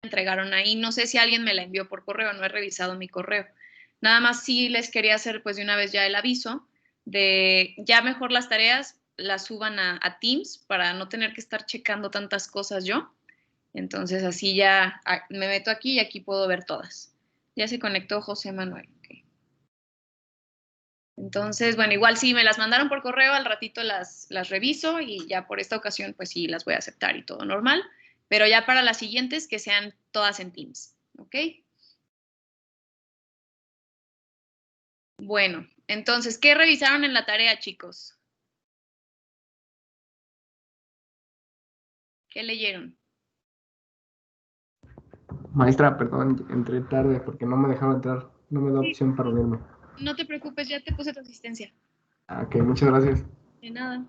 entregaron ahí. No sé si alguien me la envió por correo, no he revisado mi correo. Nada más sí les quería hacer pues de una vez ya el aviso de ya mejor las tareas las suban a Teams para no tener que estar checando tantas cosas yo. Entonces así ya me meto aquí y aquí puedo ver todas. Ya se conectó José Manuel. Okay. Entonces, bueno, igual sí me las mandaron por correo, al ratito las reviso y ya por esta ocasión pues sí las voy a aceptar y todo normal. Pero ya para las siguientes que sean todas en Teams. ¿Ok? Bueno, entonces, ¿qué revisaron en la tarea, chicos? ¿Qué leyeron? Maestra, perdón, entré tarde porque no me dejaba entrar. No me da Sí, opción para unirme. no te preocupes, ya te puse tu asistencia. Ok, muchas gracias. De nada.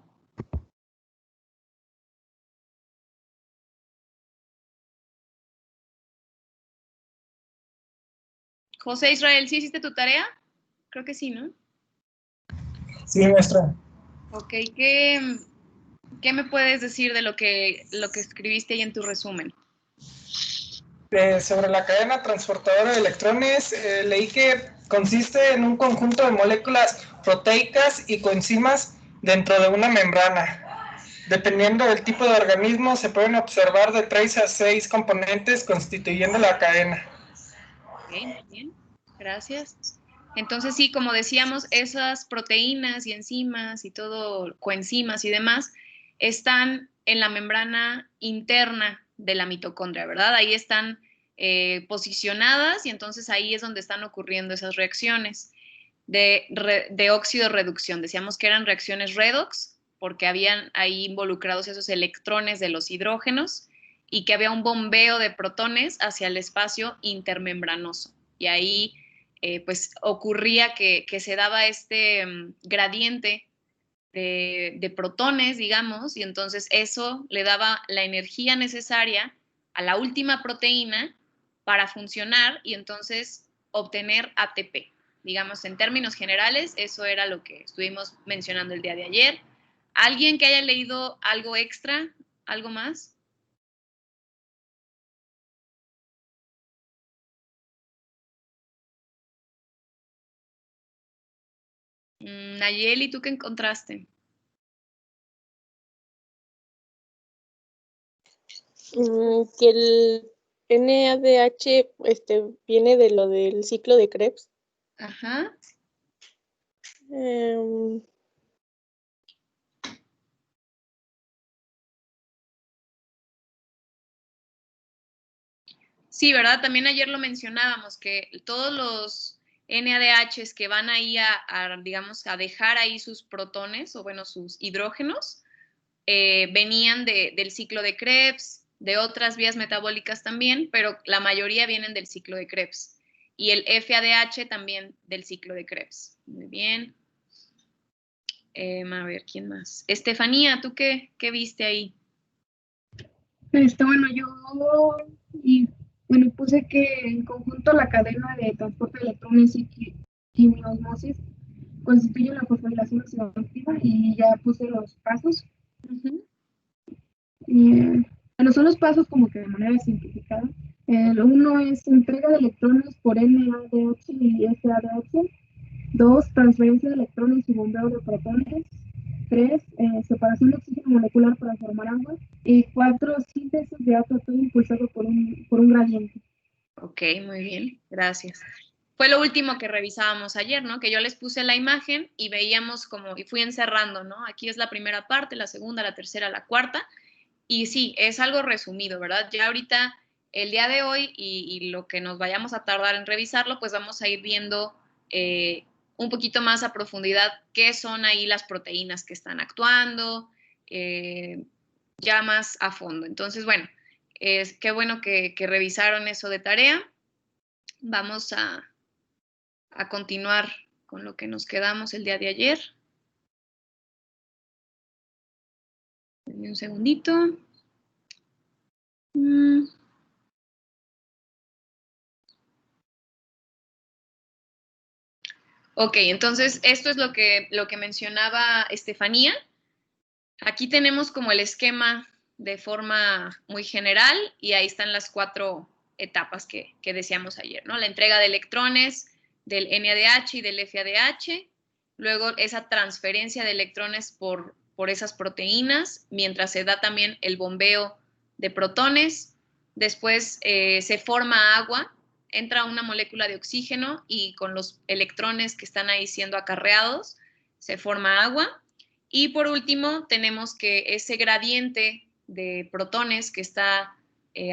José Israel, ¿sí hiciste tu tarea? Creo que sí, ¿no? Sí, maestra. Ok, ¿qué me puedes decir de lo que escribiste ahí en tu resumen? Sobre la cadena transportadora de electrones, leí que consiste en un conjunto de moléculas proteicas y coenzimas dentro de una membrana. Dependiendo del tipo de organismo, se pueden observar de 3 a 6 componentes constituyendo la cadena. Ok, muy bien, gracias. Entonces sí, como decíamos, esas proteínas y enzimas y todo, coenzimas y demás, están en la membrana interna de la mitocondria, ¿verdad? Ahí están posicionadas y entonces ahí es donde están ocurriendo esas reacciones de óxido-reducción. Decíamos que eran reacciones redox porque habían ahí involucrados esos electrones de los hidrógenos y que había un bombeo de protones hacia el espacio intermembranoso. Y ahí pues ocurría que se daba este gradiente de protones, digamos, y entonces eso le daba la energía necesaria a la última proteína para funcionar y entonces obtener ATP. Digamos, en términos generales, eso era lo que estuvimos mencionando el día de ayer. ¿Alguien que haya leído algo extra? ¿Algo más? Nayeli, ¿tú qué encontraste? Que el NADH viene de lo del ciclo de Krebs. Ajá. Sí, ¿verdad? También ayer lo mencionábamos, que todos los NADHs que van ahí digamos, a dejar ahí sus protones, o bueno, sus hidrógenos, venían del ciclo de Krebs, de otras vías metabólicas también, pero la mayoría vienen del ciclo de Krebs. Y el FADH también del ciclo de Krebs. Muy bien. A ver, ¿quién más? Estefanía, ¿tú qué viste ahí? Bueno, yo puse que en conjunto la cadena de transporte de electrones y quimiosmosis constituye la fosforilación oxidativa y ya puse los pasos. Son los pasos como que de manera simplificada. Uno es entrega de electrones por NADH y FADH. 2, transferencia de electrones y bombeo de protones. 3, separación de oxígeno molecular para formar agua. Y 4, síntesis de ATP impulsado por un gradiente. Ok, muy bien, gracias. Fue lo último que revisábamos ayer, ¿no? Que yo les puse la imagen y veíamos como, y fui encerrando, ¿no? Aquí es la primera parte, la segunda, la tercera, la cuarta. Y sí, es algo resumido, ¿verdad? Ya ahorita, el día de hoy y lo que nos vayamos a tardar en revisarlo, pues vamos a ir viendo un poquito más a profundidad qué son ahí las proteínas que están actuando, ya más a fondo. Entonces, bueno, qué bueno que revisaron eso de tarea. Vamos a continuar con lo que nos quedamos el día de ayer. Denme un segundito. Ok, entonces esto es lo que mencionaba Estefanía. Aquí tenemos como el esquema de forma muy general y ahí están las cuatro etapas que decíamos ayer, ¿no? La entrega de electrones del NADH y del FADH, luego esa transferencia de electrones por esas proteínas, mientras se da también el bombeo de protones. Después se forma agua, entra una molécula de oxígeno y con los electrones que están ahí siendo acarreados, se forma agua. Y por último, tenemos que ese gradiente de protones que está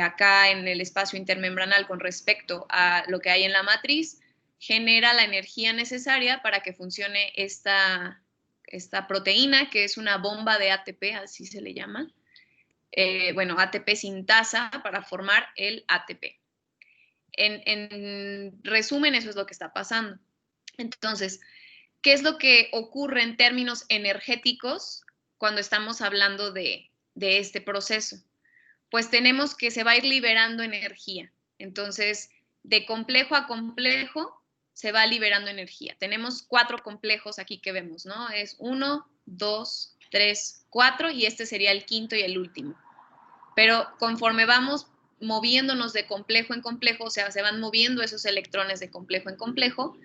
acá en el espacio intermembranal con respecto a lo que hay en la matriz, genera la energía necesaria para que funcione esta proteína, que es una bomba de ATP, así se le llama. Bueno, ATP sintasa para formar el ATP. En resumen, eso es lo que está pasando. Entonces, ¿qué es lo que ocurre en términos energéticos cuando estamos hablando de este proceso? Pues tenemos que se va a ir liberando energía. Entonces, de complejo a complejo se va liberando energía. Tenemos 4 complejos aquí que vemos, ¿no? Es 1, 2, 3, 4 y este sería el quinto y el último. Pero conforme vamos moviéndonos de complejo en complejo, o sea, se van moviendo esos electrones de complejo en complejo,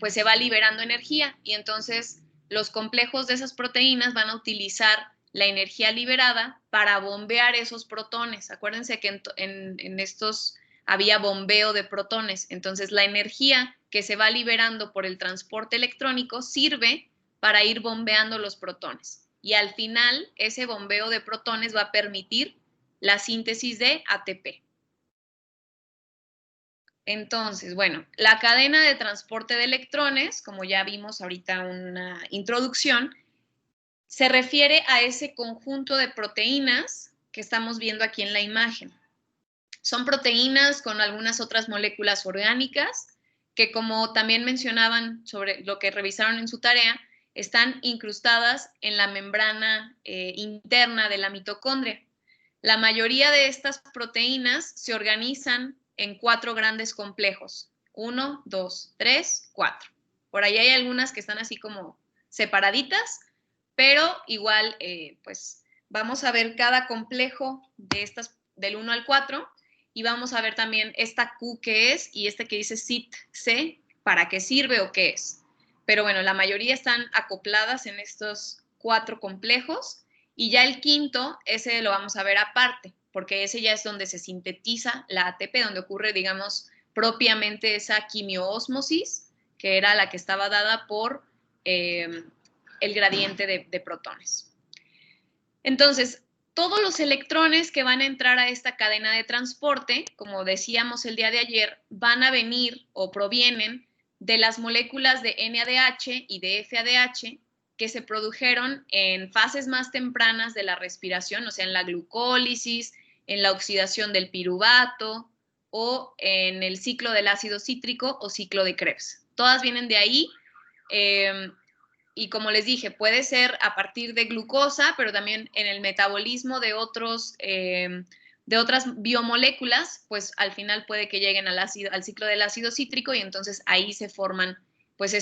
pues se va liberando energía y entonces los complejos de esas proteínas van a utilizar la energía liberada para bombear esos protones. Acuérdense que en estos había bombeo de protones, entonces la energía que se va liberando por el transporte electrónico sirve para ir bombeando los protones. Y al final, ese bombeo de protones va a permitir la síntesis de ATP. Entonces, bueno, la cadena de transporte de electrones, como ya vimos ahorita una introducción, se refiere a ese conjunto de proteínas que estamos viendo aquí en la imagen. Son proteínas con algunas otras moléculas orgánicas que, como también mencionaban sobre lo que revisaron en su tarea, están incrustadas en la membrana interna de la mitocondria. La mayoría de estas proteínas se organizan en 4 grandes complejos. 1, 2, 3, 4. Por ahí hay algunas que están así como separaditas, pero igual, pues vamos a ver cada complejo de estas del 1 al 4 y vamos a ver también esta Q que es y este que dice CIT-C, para qué sirve o qué es. Pero bueno, la mayoría están acopladas en estos 4 complejos y ya el quinto, ese lo vamos a ver aparte, porque ese ya es donde se sintetiza la ATP, donde ocurre, digamos, propiamente esa quimioósmosis, que era la que estaba dada por el gradiente de protones. Entonces, todos los electrones que van a entrar a esta cadena de transporte, como decíamos el día de ayer, van a venir o provienen de las moléculas de NADH y de FADH que se produjeron en fases más tempranas de la respiración, o sea, en la glucólisis, en la oxidación del piruvato o en el ciclo del ácido cítrico o ciclo de Krebs. Todas vienen de ahí. Y como les dije, puede ser a partir de glucosa, pero también en el metabolismo de otras biomoléculas, pues al final puede que lleguen al ciclo del ácido cítrico y entonces ahí se forman pues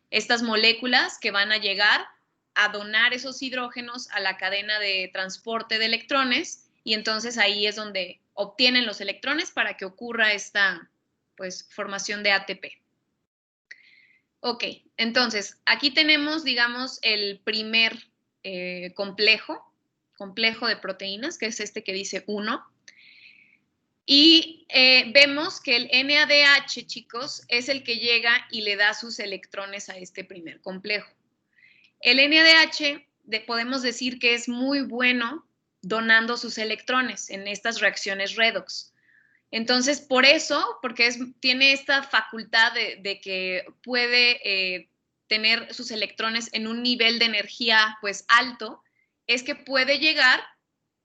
estas moléculas que van a llegar a donar esos hidrógenos a la cadena de transporte de electrones y entonces ahí es donde obtienen los electrones para que ocurra esta pues formación de ATP. Ok, entonces, aquí tenemos, digamos, el primer complejo de proteínas, que es este que dice 1. Y vemos que el NADH, chicos, es el que llega y le da sus electrones a este primer complejo. El NADH podemos decir que es muy bueno donando sus electrones en estas reacciones redox. Entonces, por eso, porque tiene esta facultad de que puede tener sus electrones en un nivel de energía pues alto, es que puede llegar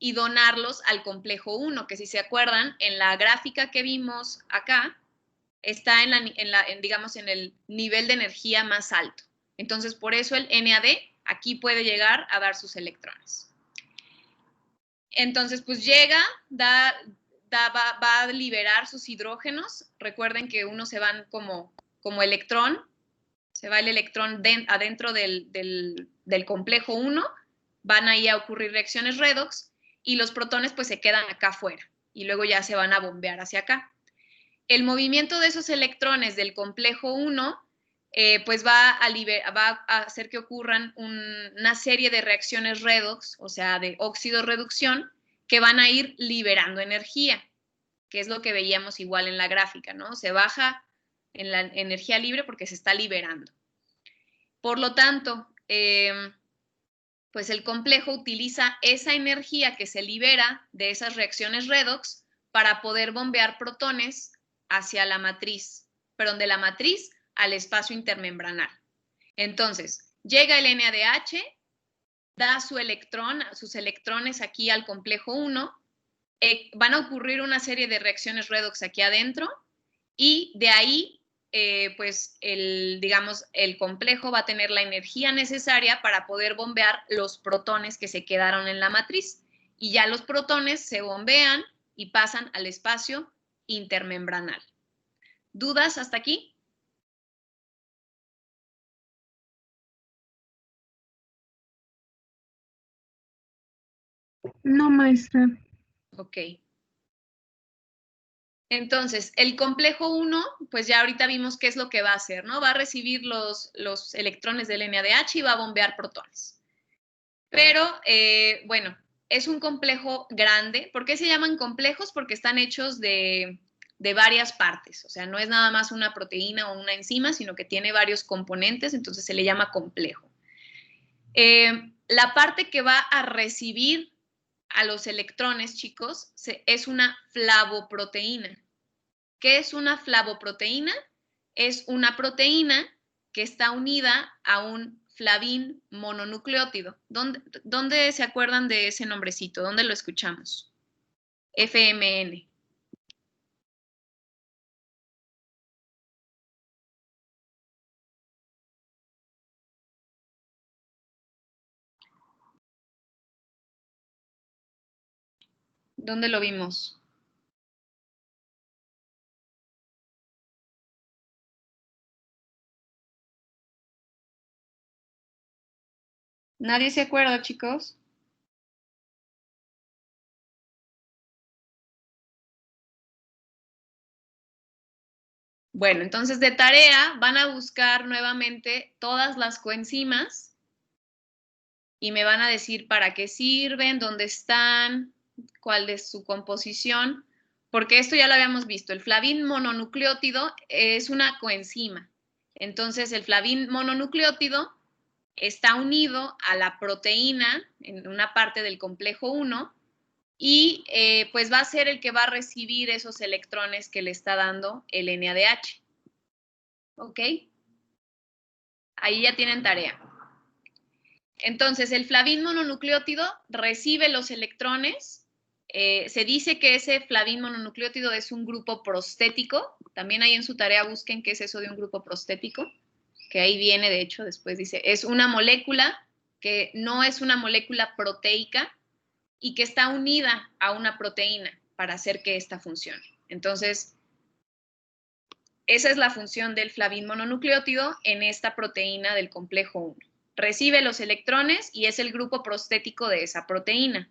y donarlos al complejo 1, que si se acuerdan, en la gráfica que vimos acá, está digamos, en el nivel de energía más alto. Entonces, por eso el NAD aquí puede llegar a dar sus electrones. Entonces, pues llega, va a liberar sus hidrógenos. Recuerden que uno se van como electrón, se va el electrón adentro del complejo 1, van ahí a ocurrir reacciones redox y los protones pues se quedan acá afuera. y luego ya se van a bombear hacia acá. El movimiento de esos electrones del complejo 1 pues va a hacer que ocurran una serie de reacciones redox, o sea, de óxido-reducción, que van a ir liberando energía, que es lo que veíamos igual en la gráfica, ¿no? Se baja en la energía libre porque se está liberando. Por lo tanto, pues el complejo utiliza esa energía que se libera de esas reacciones redox para poder bombear protones hacia la matriz, perdón, de la matriz al espacio intermembranal. Entonces, llega el NADH, da sus electrones aquí al complejo 1, van a ocurrir una serie de reacciones redox aquí adentro y de ahí pues digamos, el complejo va a tener la energía necesaria para poder bombear los protones que se quedaron en la matriz. Y ya los protones se bombean y pasan al espacio intermembranal. ¿Dudas hasta aquí? No, maestra. Ok. Entonces, el complejo 1, pues ya ahorita vimos qué es lo que va a hacer, ¿no? Va a recibir los electrones del NADH y va a bombear protones. Pero, bueno, es un complejo grande. ¿Por qué se llaman complejos? Porque están hechos de varias partes. O sea, no es nada más una proteína o una enzima, sino que tiene varios componentes, entonces se le llama complejo. La parte que va a recibir a los electrones, chicos, es una flavoproteína. ¿Qué es una flavoproteína? Es una proteína que está unida a un flavín mononucleótido. ¿Dónde se acuerdan de ese nombrecito? ¿Dónde lo escuchamos? FMN. ¿Dónde lo vimos? ¿Nadie se acuerda, chicos? Bueno, entonces de tarea van a buscar nuevamente todas las coenzimas y me van a decir para qué sirven, dónde están, cuál es su composición, porque esto ya lo habíamos visto. El flavín mononucleótido es una coenzima. Entonces, el flavín mononucleótido está unido a la proteína en una parte del complejo 1 y pues va a ser el que va a recibir esos electrones que le está dando el NADH. ¿Ok? Ahí ya tienen tarea. Entonces, el flavín mononucleótido recibe los electrones. Se dice que ese flavín mononucleótido es un grupo prostético. También ahí en su tarea busquen qué es eso de un grupo prostético, que ahí viene, de hecho, después dice, es una molécula que no es una molécula proteica y que está unida a una proteína para hacer que ésta funcione. Entonces, esa es la función del flavín mononucleótido en esta proteína del complejo 1. Recibe los electrones y es el grupo prostético de esa proteína.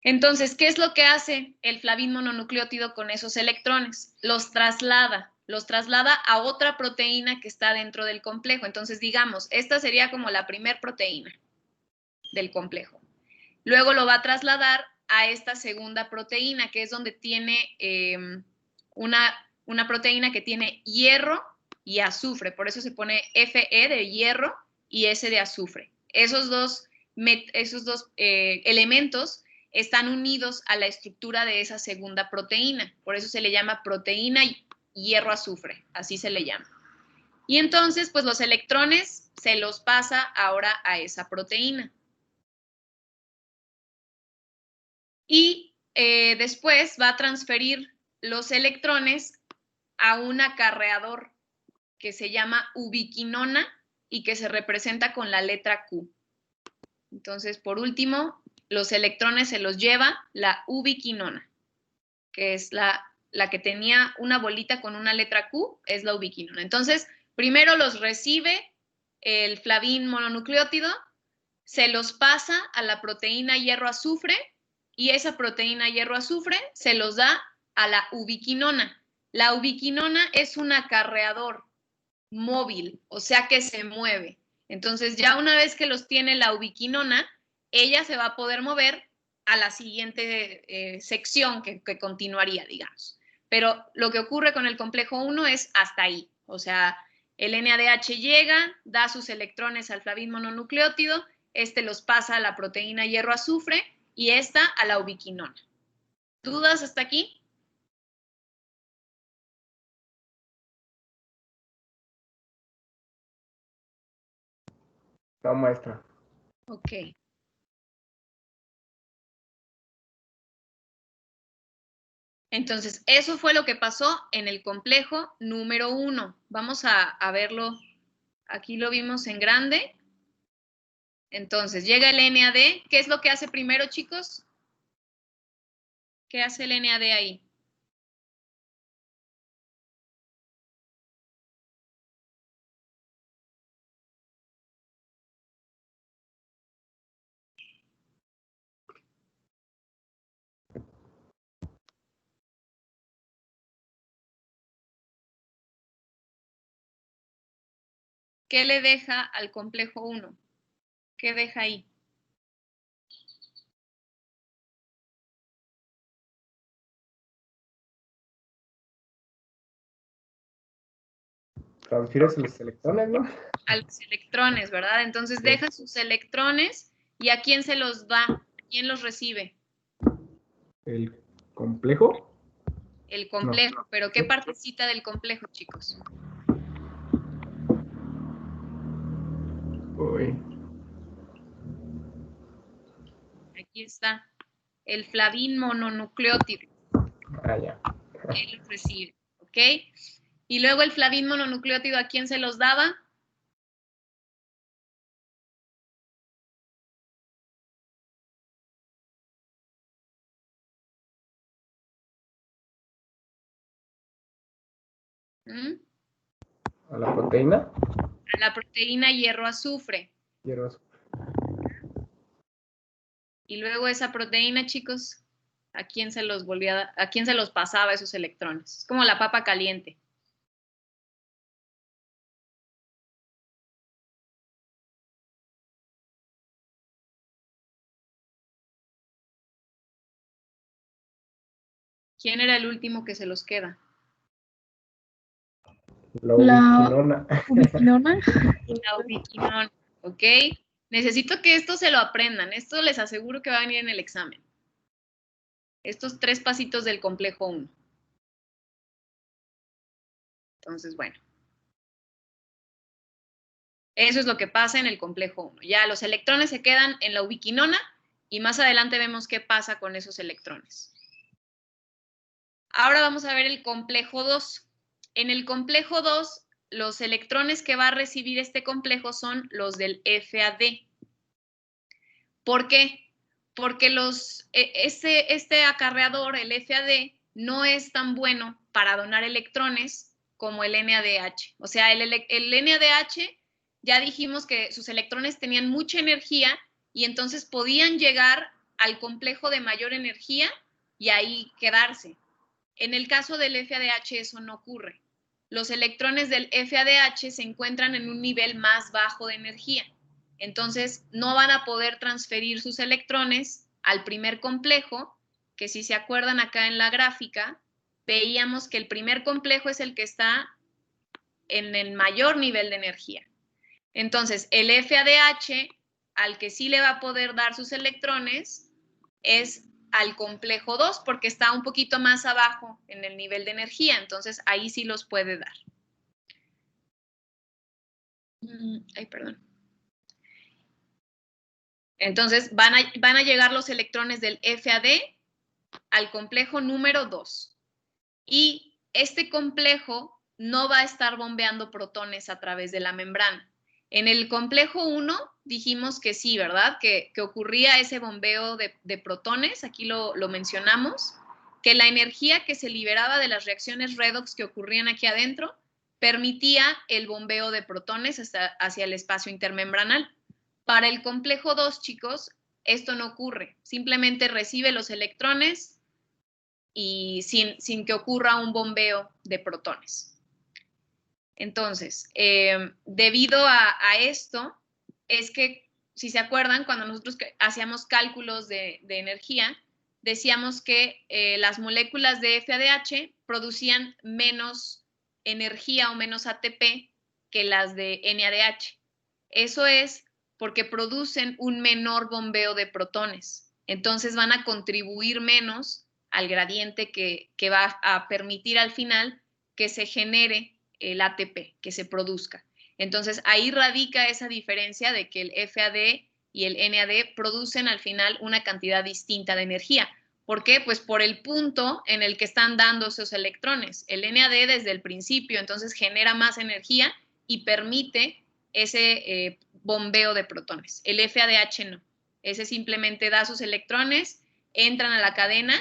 Entonces, ¿qué es lo que hace el flavín mononucleótido con esos electrones? Los traslada a otra proteína que está dentro del complejo. Entonces, digamos, esta sería como la primer proteína del complejo. Luego lo va a trasladar a esta segunda proteína, que es donde tiene una proteína que tiene hierro y azufre. Por eso se pone Fe de hierro y S de azufre. Esos dos elementos están unidos a la estructura de esa segunda proteína. Por eso se le llama proteína hierro-azufre, así se le llama. Y entonces, pues los electrones se los pasa ahora a esa proteína. Y después va a transferir los electrones a un acarreador que se llama ubiquinona y que se representa con la letra Q. Entonces, por último, los electrones se los lleva la ubiquinona, que es la que tenía una bolita con una letra Q, es la ubiquinona. Entonces, primero los recibe el flavín mononucleótido, se los pasa a la proteína hierro-azufre y esa proteína hierro-azufre se los da a la ubiquinona. La ubiquinona es un acarreador móvil, o sea que se mueve. Entonces, ya una vez que los tiene la ubiquinona, ella se va a poder mover a la siguiente sección que continuaría, digamos. Pero lo que ocurre con el complejo 1 es hasta ahí. O sea, el NADH llega, da sus electrones al flavin mononucleótido, este los pasa a la proteína hierro-azufre y esta a la ubiquinona. ¿Dudas hasta aquí? No, maestra. Ok. Entonces, eso fue lo que pasó en el complejo número 1. Vamos a verlo. Aquí lo vimos en grande. Entonces, llega el NAD. ¿Qué es lo que hace primero, chicos? ¿Qué hace el NAD ahí? ¿Qué le deja al complejo 1? ¿Qué deja ahí? Transfieres los electrones, ¿no? A los electrones, ¿verdad? Entonces deja sus electrones y ¿a quién se los da? ¿A quién los recibe? ¿El complejo? El complejo. No. ¿Pero qué partecita del complejo, chicos? Uy. Aquí está. El flavin mononucleótido. Ah, ya. Él los recibe, ¿ok? Y luego el flavin mononucleótido, ¿a quién se los daba? ¿Mm? ¿A la proteína? A la proteína hierro-azufre. Hierro-azufre. Y luego esa proteína, chicos, ¿a quién se los a quién se los pasaba esos electrones? Es como la papa caliente. ¿Quién era el último que se los queda? La ubiquinona. Ubiquinona. La ubiquinona, ¿ok? Necesito que esto se lo aprendan. Esto les aseguro que va a venir en el examen. Estos 3 pasitos del complejo 1. Entonces, bueno. Eso es lo que pasa en el complejo 1. Ya los electrones se quedan en la ubiquinona y más adelante vemos qué pasa con esos electrones. Ahora vamos a ver el complejo 2. En el complejo 2, los electrones que va a recibir este complejo son los del FAD. ¿Por qué? Porque este acarreador, el FAD, no es tan bueno para donar electrones como el NADH. O sea, el NADH ya dijimos que sus electrones tenían mucha energía y entonces podían llegar al complejo de mayor energía y ahí quedarse. En el caso del FADH eso no ocurre. Los electrones del FADH se encuentran en un nivel más bajo de energía. Entonces, no van a poder transferir sus electrones al primer complejo, que si se acuerdan acá en la gráfica, veíamos que el primer complejo es el que está en el mayor nivel de energía. Entonces, el FADH, al que sí le va a poder dar sus electrones, es al complejo 2, porque está un poquito más abajo en el nivel de energía, entonces ahí sí los puede dar. Ay, perdón. Entonces van a llegar los electrones del FAD al complejo número 2. Y este complejo no va a estar bombeando protones a través de la membrana. En el complejo 1 dijimos que sí, ¿verdad? Que ocurría ese bombeo de protones, aquí lo mencionamos, que la energía que se liberaba de las reacciones redox que ocurrían aquí adentro permitía el bombeo de protones hacia el espacio intermembranal. Para el complejo 2, chicos, esto no ocurre. Simplemente recibe los electrones y sin que ocurra un bombeo de protones. Entonces, debido a esto, es que, si se acuerdan, cuando nosotros hacíamos cálculos de energía, decíamos que las moléculas de FADH producían menos energía o menos ATP que las de NADH. Eso es porque producen un menor bombeo de protones. Entonces van a contribuir menos al gradiente que va a permitir al final que se genere el ATP, que se produzca. Entonces ahí radica esa diferencia de que el FAD y el NAD producen al final una cantidad distinta de energía. ¿Por qué? Pues por el punto en el que están dando esos electrones. El NAD desde el principio entonces genera más energía y permite ese bombeo de protones. El FADH no. Ese simplemente da sus electrones, entran a la cadena,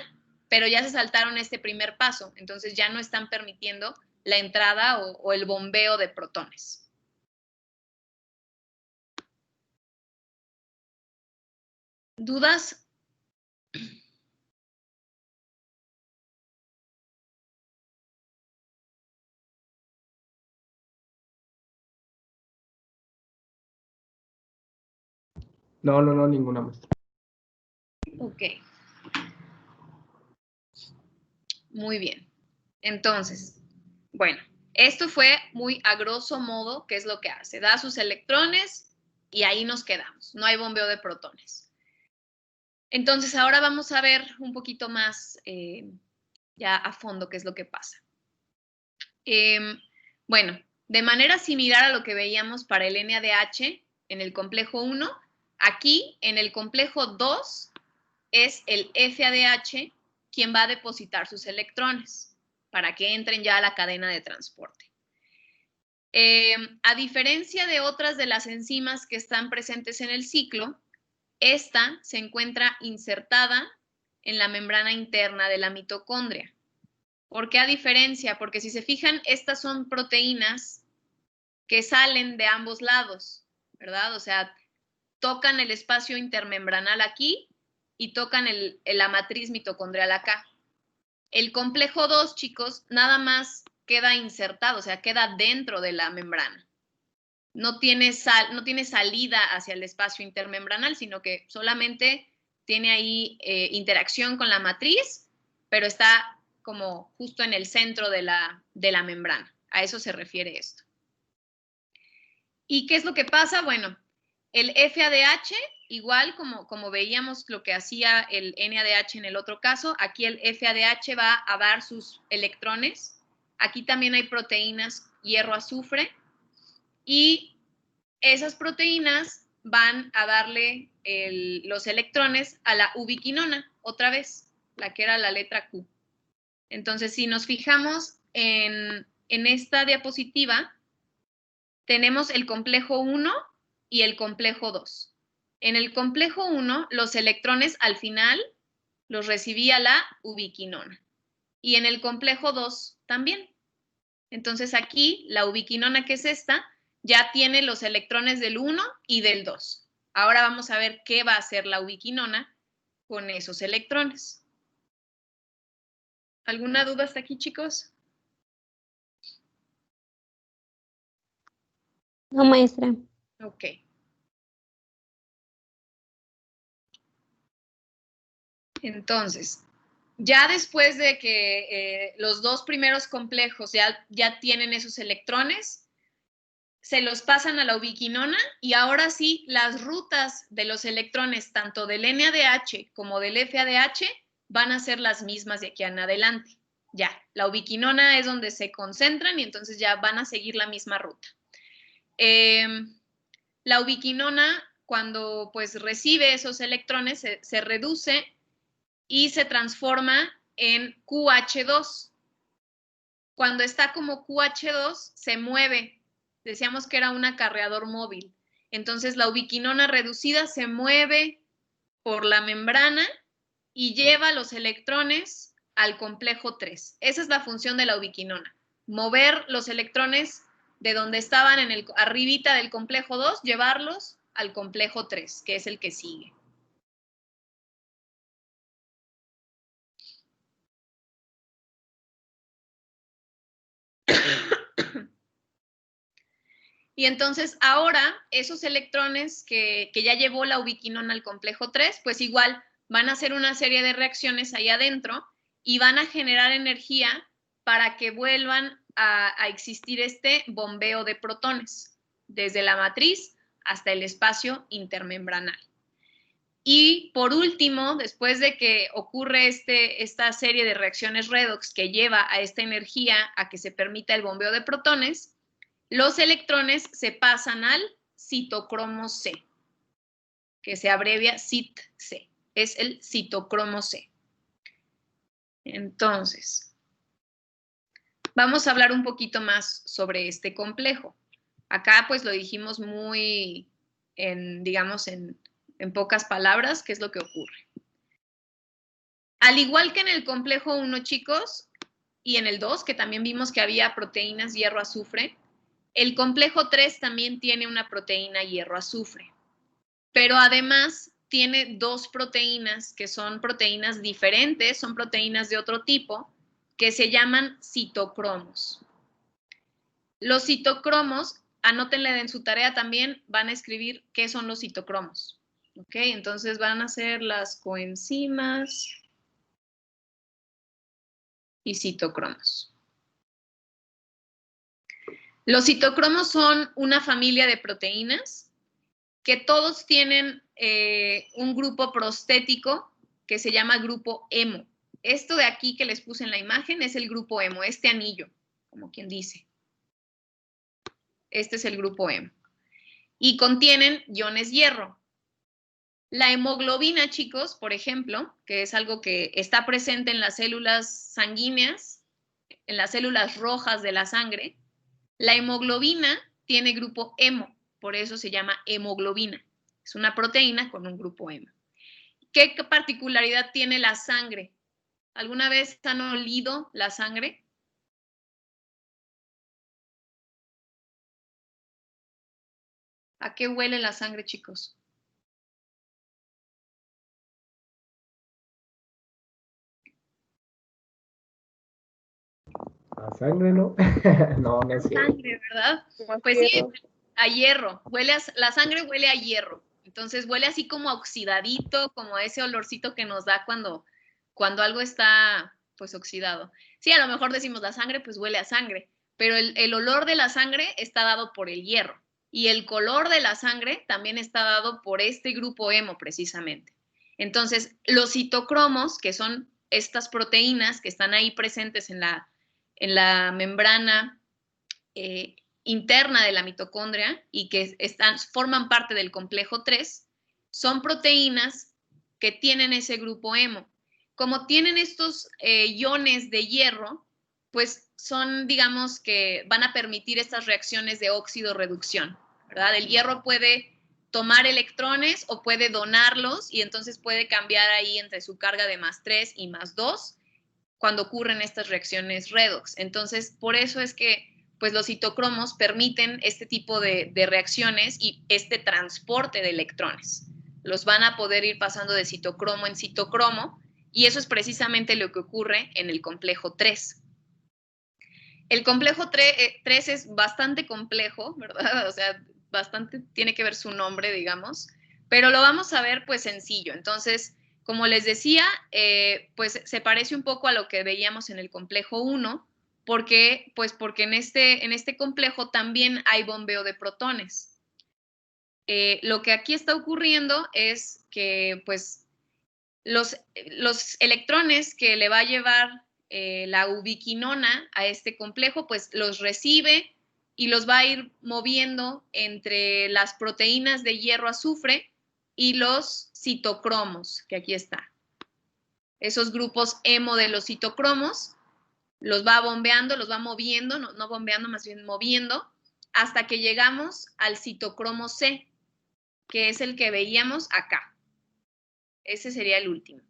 pero ya se saltaron este primer paso. Entonces ya no están permitiendo la entrada o el bombeo de protones. ¿Dudas? No, ninguna, maestra. Ok. Muy bien. Entonces, bueno, esto fue muy a grosso modo qué es lo que hace. Da sus electrones y ahí nos quedamos. No hay bombeo de protones. Entonces, ahora vamos a ver un poquito más ya a fondo qué es lo que pasa. Bueno, de manera similar a lo que veíamos para el NADH en el complejo 1, aquí en el complejo 2 es el FADH quien va a depositar sus electrones para que entren ya a la cadena de transporte. A diferencia de otras de las enzimas que están presentes en el ciclo, esta se encuentra insertada en la membrana interna de la mitocondria. ¿Por qué a diferencia? Porque si se fijan, estas son proteínas que salen de ambos lados, ¿verdad? O sea, tocan el espacio intermembranal aquí y tocan la matriz mitocondrial acá. El complejo 2, chicos, nada más queda insertado, o sea, queda dentro de la membrana. No tiene salida hacia el espacio intermembranal, sino que solamente tiene ahí interacción con la matriz, pero está como justo en el centro de la membrana. A eso se refiere esto. ¿Y qué es lo que pasa? Bueno, el FADH, igual como veíamos lo que hacía el NADH en el otro caso, aquí el FADH va a dar sus electrones. Aquí también hay proteínas hierro-azufre y esas proteínas van a darle los electrones a la ubiquinona, otra vez, la que era la letra Q. Entonces, si nos fijamos en esta diapositiva, tenemos el complejo 1 y el complejo 2. En el complejo 1, los electrones al final los recibía la ubiquinona. Y en el complejo 2 también. Entonces aquí, la ubiquinona, que es esta, ya tiene los electrones del 1 y del 2. Ahora vamos a ver qué va a hacer la ubiquinona con esos electrones. ¿Alguna duda hasta aquí, chicos? No, maestra. Ok. Entonces, ya después de que los dos primeros complejos ya tienen esos electrones, se los pasan a la ubiquinona y ahora sí, las rutas de los electrones, tanto del NADH como del FADH, van a ser las mismas de aquí en adelante. Ya, la ubiquinona es donde se concentran y entonces ya van a seguir la misma ruta. La ubiquinona, cuando pues recibe esos electrones, se reduce y se transforma en QH2. Cuando está como QH2, se mueve. Decíamos que era un acarreador móvil. Entonces, la ubiquinona reducida se mueve por la membrana y lleva los electrones al complejo 3. Esa es la función de la ubiquinona. Mover los electrones de donde estaban arribita del complejo 2, llevarlos al complejo 3, que es el que sigue. Y entonces ahora esos electrones que ya llevó la ubiquinona al complejo 3, pues igual van a hacer una serie de reacciones ahí adentro y van a generar energía para que vuelvan a existir este bombeo de protones, desde la matriz hasta el espacio intermembranal. Y por último, después de que ocurre esta serie de reacciones redox que lleva a esta energía a que se permita el bombeo de protones, los electrones se pasan al citocromo C, que se abrevia CIT-C. Es el citocromo C. Entonces, vamos a hablar un poquito más sobre este complejo. Acá pues lo dijimos muy, digamos, en pocas palabras, qué es lo que ocurre. Al igual que en el complejo 1, chicos, y en el 2, que también vimos que había proteínas hierro-azufre, el complejo 3 también tiene una proteína hierro-azufre, pero además tiene dos proteínas que son proteínas diferentes, son proteínas de otro tipo, que se llaman citocromos. Los citocromos, anótenle en su tarea también, van a escribir qué son los citocromos. ¿Ok? Entonces van a ser las coenzimas y citocromos. Los citocromos son una familia de proteínas que todos tienen un grupo prostético que se llama grupo hemo. Esto de aquí que les puse en la imagen es el grupo hemo, este anillo, como quien dice. Este es el grupo hemo. Y contienen iones hierro. La hemoglobina, chicos, por ejemplo, que es algo que está presente en las células sanguíneas, en las células rojas de la sangre, la hemoglobina tiene grupo hemo, por eso se llama hemoglobina. Es una proteína con un grupo hemo. ¿Qué particularidad tiene la sangre? ¿Alguna vez han olido la sangre? ¿A qué huele la sangre, chicos? ¿A sangre, no? No, no es cierto. Sangre, ¿verdad? Como Pues sí, hierro. a hierro. La sangre huele a hierro. Entonces huele así como oxidadito, como ese olorcito que nos da cuando algo está pues oxidado. Sí, a lo mejor decimos la sangre, pues huele a sangre, pero el olor de la sangre está dado por el hierro. Y el color de la sangre también está dado por este grupo hemo, precisamente. Entonces, los citocromos, que son estas proteínas que están ahí presentes en la membrana interna de la mitocondria y que forman parte del complejo 3, son proteínas que tienen ese grupo hemo. Como tienen estos iones de hierro, pues son, digamos, que van a permitir estas reacciones de óxido-reducción, ¿verdad? El hierro puede tomar electrones o puede donarlos y entonces puede cambiar ahí entre su carga de +3 y +2 cuando ocurren estas reacciones redox. Entonces, por eso es que pues los citocromos permiten este tipo de reacciones y este transporte de electrones. Los van a poder ir pasando de citocromo en citocromo y eso es precisamente lo que ocurre en el complejo 3. El complejo 3 es bastante complejo, ¿verdad? O sea, bastante tiene que ver su nombre, digamos, pero lo vamos a ver pues sencillo. Entonces, como les decía, pues se parece un poco a lo que veíamos en el complejo 1, porque en este complejo también hay bombeo de protones. Lo que aquí está ocurriendo es que pues los electrones que le va a llevar la ubiquinona a este complejo, pues los recibe y los va a ir moviendo entre las proteínas de hierro-azufre y los citocromos, que aquí está. Esos grupos hemo de los citocromos los va bombeando, los va moviendo, no bombeando, más bien moviendo, hasta que llegamos al citocromo C, que es el que veíamos acá. Ese sería el último.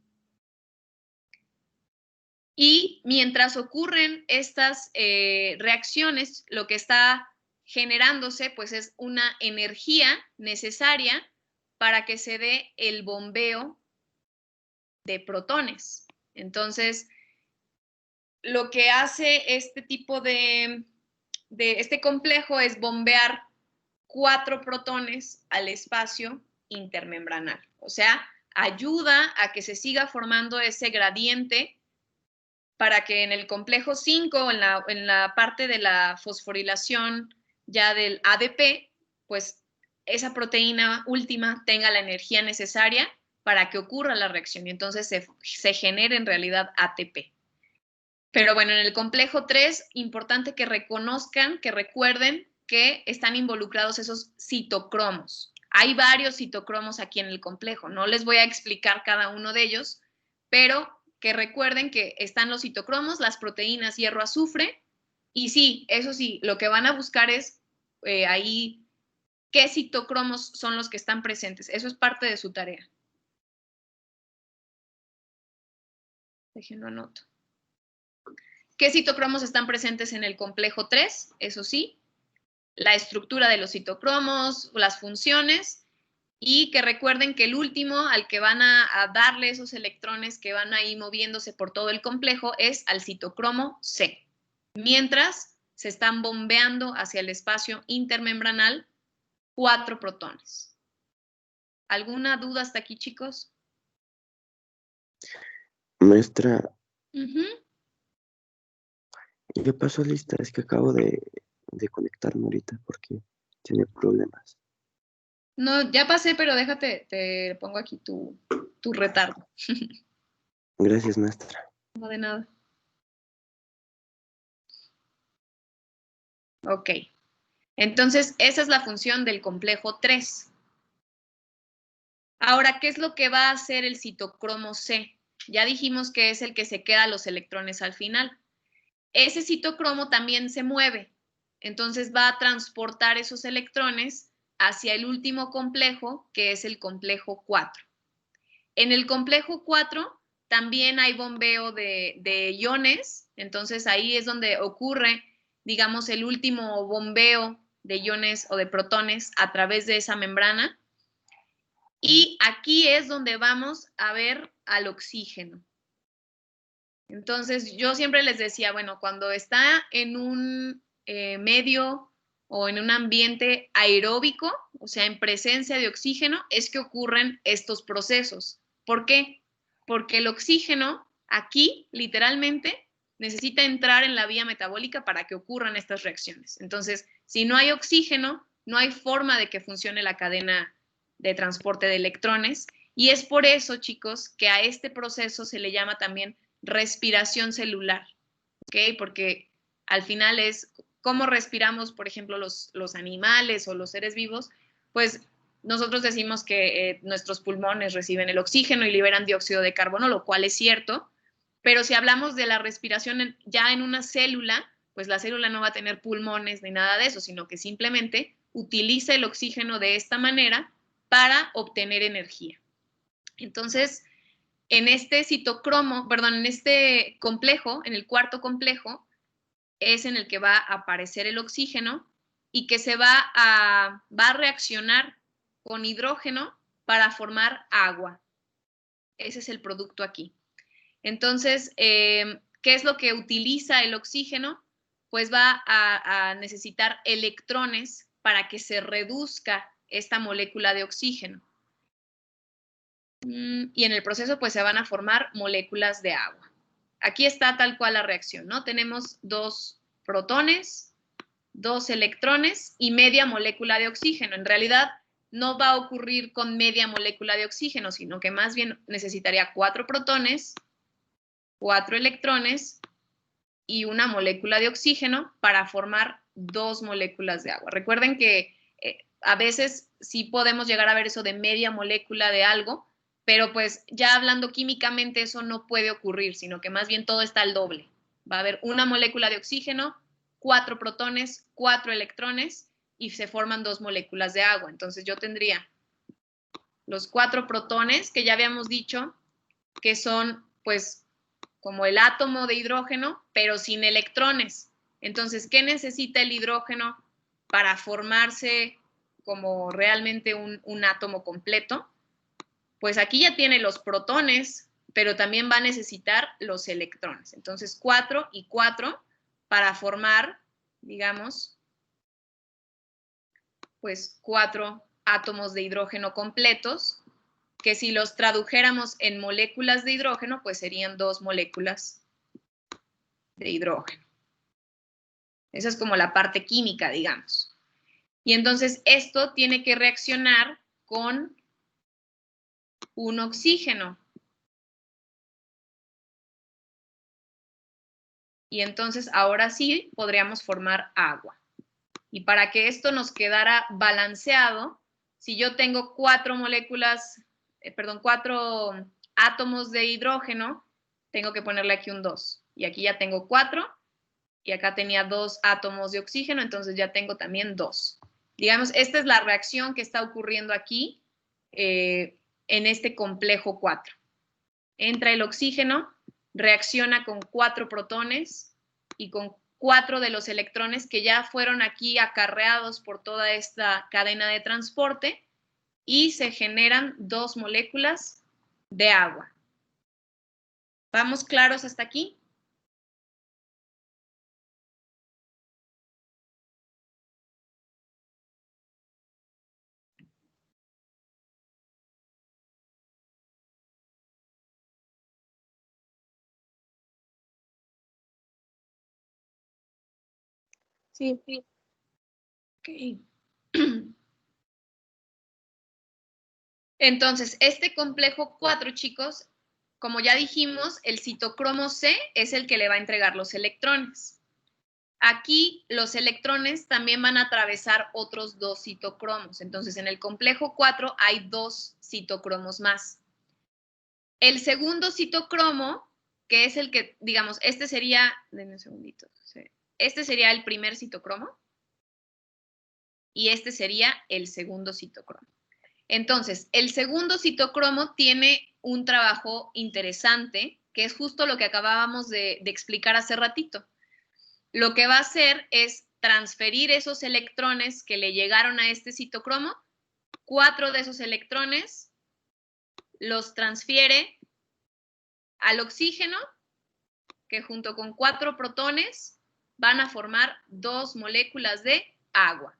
Y mientras ocurren estas reacciones, lo que está generándose pues es una energía necesaria para que se dé el bombeo de protones. Entonces, lo que hace este tipo de de este complejo es bombear 4 protones al espacio intermembranal. O sea, ayuda a que se siga formando ese gradiente para que en el complejo 5, en la parte de la fosforilación ya del ADP, pues esa proteína última tenga la energía necesaria para que ocurra la reacción y entonces se genere en realidad ATP. Pero bueno, en el complejo 3, importante que reconozcan, que recuerden que están involucrados esos citocromos. Hay varios citocromos aquí en el complejo, no les voy a explicar cada uno de ellos, pero que recuerden que están los citocromos, las proteínas hierro azufre, y sí, eso sí, lo que van a buscar es ahí qué citocromos son los que están presentes. Eso es parte de su tarea. Déjenlo anoto. ¿Qué citocromos están presentes en el complejo 3? Eso sí, la estructura de los citocromos, las funciones, y que recuerden que el último al que van a darle esos electrones que van a ir moviéndose por todo el complejo es al citocromo C, mientras se están bombeando hacia el espacio intermembranal 4 protones. ¿Alguna duda hasta aquí, chicos? Maestra, ¿qué pasó? Lista, es que acabo de conectarme ahorita porque tiene problemas. No, ya pasé, pero déjate, te pongo aquí tu retardo. Gracias, maestra. No de nada. Ok. Entonces, esa es la función del complejo 3. Ahora, ¿qué es lo que va a hacer el citocromo C? Ya dijimos que es el que se queda los electrones al final. Ese citocromo también se mueve. Entonces, va a transportar esos electrones hacia el último complejo, que es el complejo 4. En el complejo 4 también hay bombeo de iones, entonces ahí es donde ocurre, digamos, el último bombeo de iones o de protones a través de esa membrana. Y aquí es donde vamos a ver al oxígeno. Entonces, yo siempre les decía, bueno, cuando está en un medio o en un ambiente aeróbico, o sea, en presencia de oxígeno, es que ocurren estos procesos. ¿Por qué? Porque el oxígeno aquí, literalmente, necesita entrar en la vía metabólica para que ocurran estas reacciones. Entonces, si no hay oxígeno, no hay forma de que funcione la cadena de transporte de electrones. Y es por eso, chicos, que a este proceso se le llama también respiración celular, ¿ok? Porque al final es cómo respiramos, por ejemplo, los animales o los seres vivos, pues nosotros decimos que nuestros pulmones reciben el oxígeno y liberan dióxido de carbono, lo cual es cierto, pero si hablamos de la respiración ya en una célula, pues la célula no va a tener pulmones ni nada de eso, sino que simplemente utiliza el oxígeno de esta manera para obtener energía. Entonces, en este citocromo, perdón, en este complejo, en el cuarto complejo, es en el que va a aparecer el oxígeno y que se va a reaccionar con hidrógeno para formar agua. Ese es el producto aquí. Entonces, ¿qué es lo que utiliza el oxígeno? Pues va a necesitar electrones para que se reduzca esta molécula de oxígeno. Y en el proceso pues se van a formar moléculas de agua. Aquí está tal cual la reacción, ¿no? Tenemos 2 protones, 2 electrones y media molécula de oxígeno. En realidad no va a ocurrir con media molécula de oxígeno, sino que más bien necesitaría 4 protones, 4 electrones y una molécula de oxígeno para formar 2 moléculas de agua. Recuerden que a veces sí podemos llegar a ver eso de media molécula de algo, pero pues ya hablando químicamente eso no puede ocurrir, sino que más bien todo está al doble. Va a haber una molécula de oxígeno, 4 protones, 4 electrones y se forman 2 moléculas de agua. Entonces yo tendría los 4 protones que ya habíamos dicho que son pues como el átomo de hidrógeno, pero sin electrones. Entonces, ¿qué necesita el hidrógeno para formarse como realmente un átomo completo? Pues aquí ya tiene los protones, pero también va a necesitar los electrones. Entonces, 4 y 4 para formar digamos, pues 4 átomos de hidrógeno completos, que si los tradujéramos en moléculas de hidrógeno, pues serían 2 moléculas de hidrógeno. Esa es como la parte química, digamos. Y entonces esto tiene que reaccionar con un oxígeno. Y entonces ahora sí podríamos formar agua. Y para que esto nos quedara balanceado, si yo tengo 4 átomos de hidrógeno, tengo que ponerle aquí un 2. Y aquí ya tengo 4, y acá tenía 2 átomos de oxígeno, entonces ya tengo también 2. Digamos, esta es la reacción que está ocurriendo aquí en este complejo 4. Entra el oxígeno, reacciona con 4 protones y con 4 de los electrones que ya fueron aquí acarreados por toda esta cadena de transporte y se generan 2 moléculas de agua. ¿Vamos claros hasta aquí? Sí. Okay. Entonces, este complejo 4, chicos, como ya dijimos, el citocromo C es el que le va a entregar los electrones. Aquí los electrones también van a atravesar otros 2 citocromos. Entonces, en el complejo 4 hay 2 citocromos más. El segundo citocromo, que es el que, digamos, este sería, denme un segundito, este sería el primer citocromo y este sería el segundo citocromo. Entonces, el segundo citocromo tiene un trabajo interesante, que es justo lo que acabábamos de explicar hace ratito. Lo que va a hacer es transferir esos electrones que le llegaron a este citocromo, 4 de esos electrones los transfiere al oxígeno, que junto con 4 protones van a formar 2 moléculas de agua.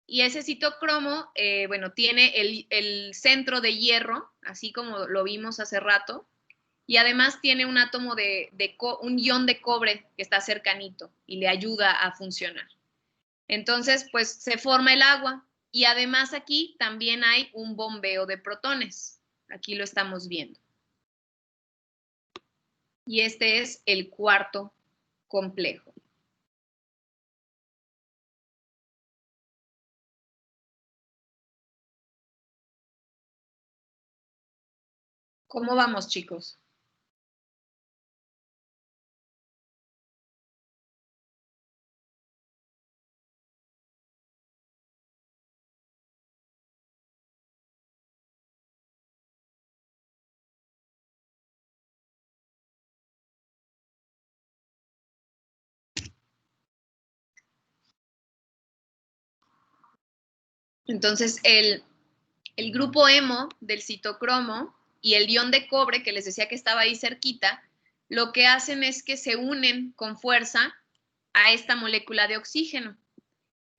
Y ese citocromo, bueno, tiene el centro de hierro, así como lo vimos hace rato, y además tiene un átomo un ion de cobre que está cercanito y le ayuda a funcionar. Entonces, pues se forma el agua y además aquí también hay un bombeo de protones. Aquí lo estamos viendo. Y este es el cuarto complejo. ¿Cómo vamos, chicos? Entonces, el grupo hemo del citocromo y el ion de cobre, que les decía que estaba ahí cerquita, lo que hacen es que se unen con fuerza a esta molécula de oxígeno.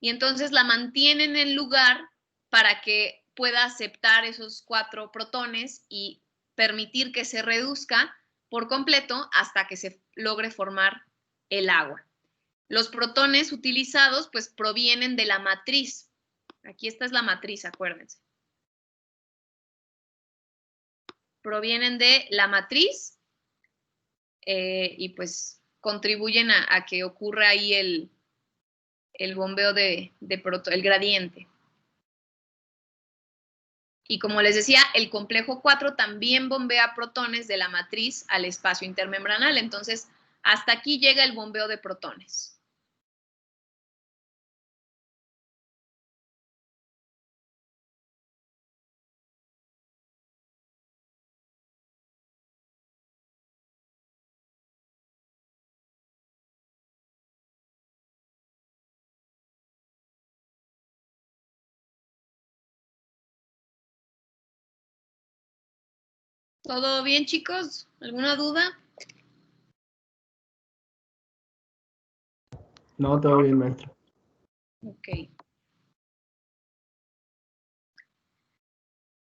Y entonces la mantienen en lugar para que pueda aceptar esos 4 protones y permitir que se reduzca por completo hasta que se logre formar el agua. Los protones utilizados pues provienen de la matriz. Aquí esta es la matriz, acuérdense. Provienen de la matriz y pues contribuyen a que ocurra ahí el bombeo el gradiente. Y como les decía, el complejo 4 también bombea protones de la matriz al espacio intermembranal. Entonces, hasta aquí llega el bombeo de protones. ¿Todo bien, chicos? ¿Alguna duda? No, todo bien, maestro. Ok.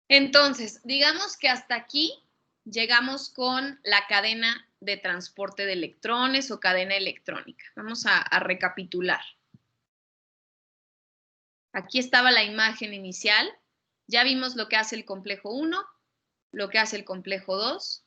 Entonces, digamos que hasta aquí llegamos con la cadena de transporte de electrones o cadena electrónica. Vamos a recapitular. Aquí estaba la imagen inicial. Ya vimos lo que hace el complejo 1, lo que hace el complejo 2,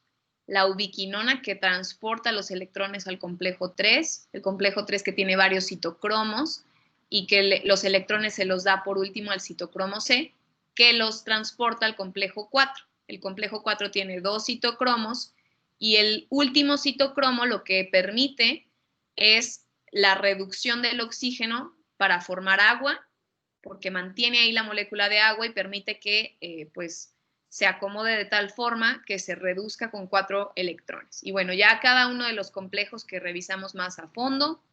la ubiquinona que transporta los electrones al complejo 3, el complejo 3 que tiene varios citocromos y que los electrones se los da por último al citocromo C, que los transporta al complejo 4. El complejo 4 tiene 2 citocromos y el último citocromo lo que permite es la reducción del oxígeno para formar agua, porque mantiene ahí la molécula de agua y permite que pues se acomode de tal forma que se reduzca con 4 electrones. Y bueno, ya cada uno de los complejos que revisamos más a fondo.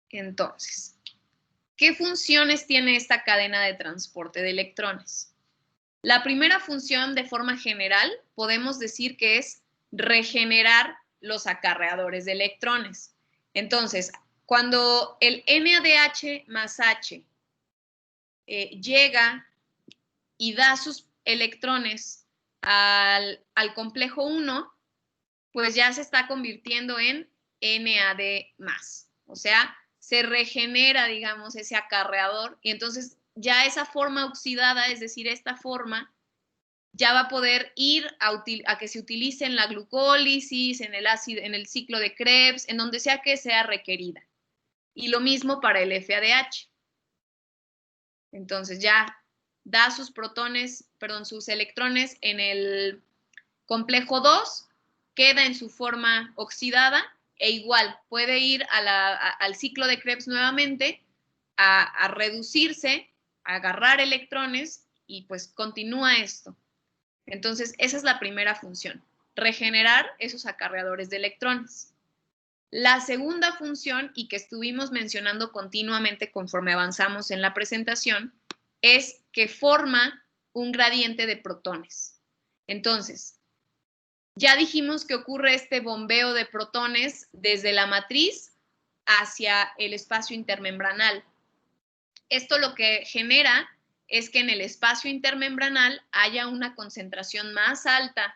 Entonces, ¿qué funciones tiene esta cadena de transporte de electrones? La primera función, de forma general, podemos decir que es regenerar los acarreadores de electrones. Entonces, cuando el NADH más H llega y da sus electrones al complejo 1, pues ya se está convirtiendo en NAD+. O sea, se regenera, digamos, ese acarreador y entonces ya esa forma oxidada, es decir, esta forma, ya va a poder ir a que se utilice en la glucólisis, en el ciclo de Krebs, en donde sea que sea requerida. Y lo mismo para el FADH. Entonces ya da sus sus electrones en el complejo 2, queda en su forma oxidada e igual puede ir al ciclo de Krebs nuevamente a reducirse, a agarrar electrones y pues continúa esto. Entonces esa es la primera función, regenerar esos acarreadores de electrones. La segunda función, y que estuvimos mencionando continuamente conforme avanzamos en la presentación, es que forma un gradiente de protones. Entonces, ya dijimos que ocurre este bombeo de protones desde la matriz hacia el espacio intermembranal. Esto lo que genera es que en el espacio intermembranal haya una concentración más alta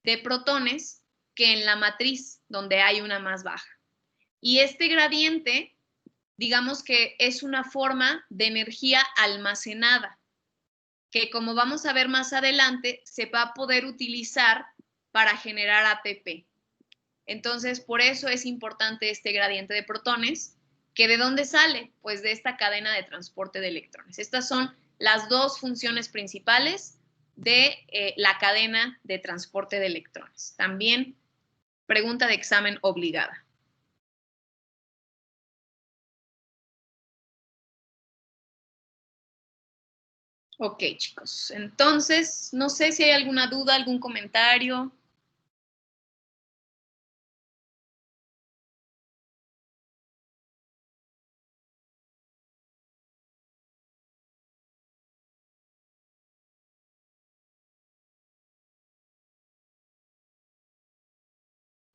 de protones que en la matriz, donde hay una más baja. Y este gradiente, digamos que es una forma de energía almacenada, que como vamos a ver más adelante, se va a poder utilizar para generar ATP. Entonces, por eso es importante este gradiente de protones, que ¿de dónde sale? Pues de esta cadena de transporte de electrones. Estas son las dos funciones principales de la cadena de transporte de electrones. También pregunta de examen obligada. Ok, chicos. Entonces, no sé si hay alguna duda, algún comentario.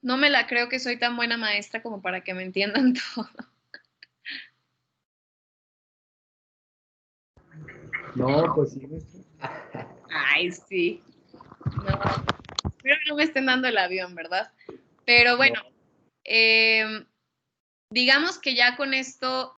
No me la creo que soy tan buena maestra como para que me entiendan todo. No, pues sí, maestro. Ay, sí. No, espero que no me estén dando el avión, ¿verdad? Pero bueno, digamos que ya con esto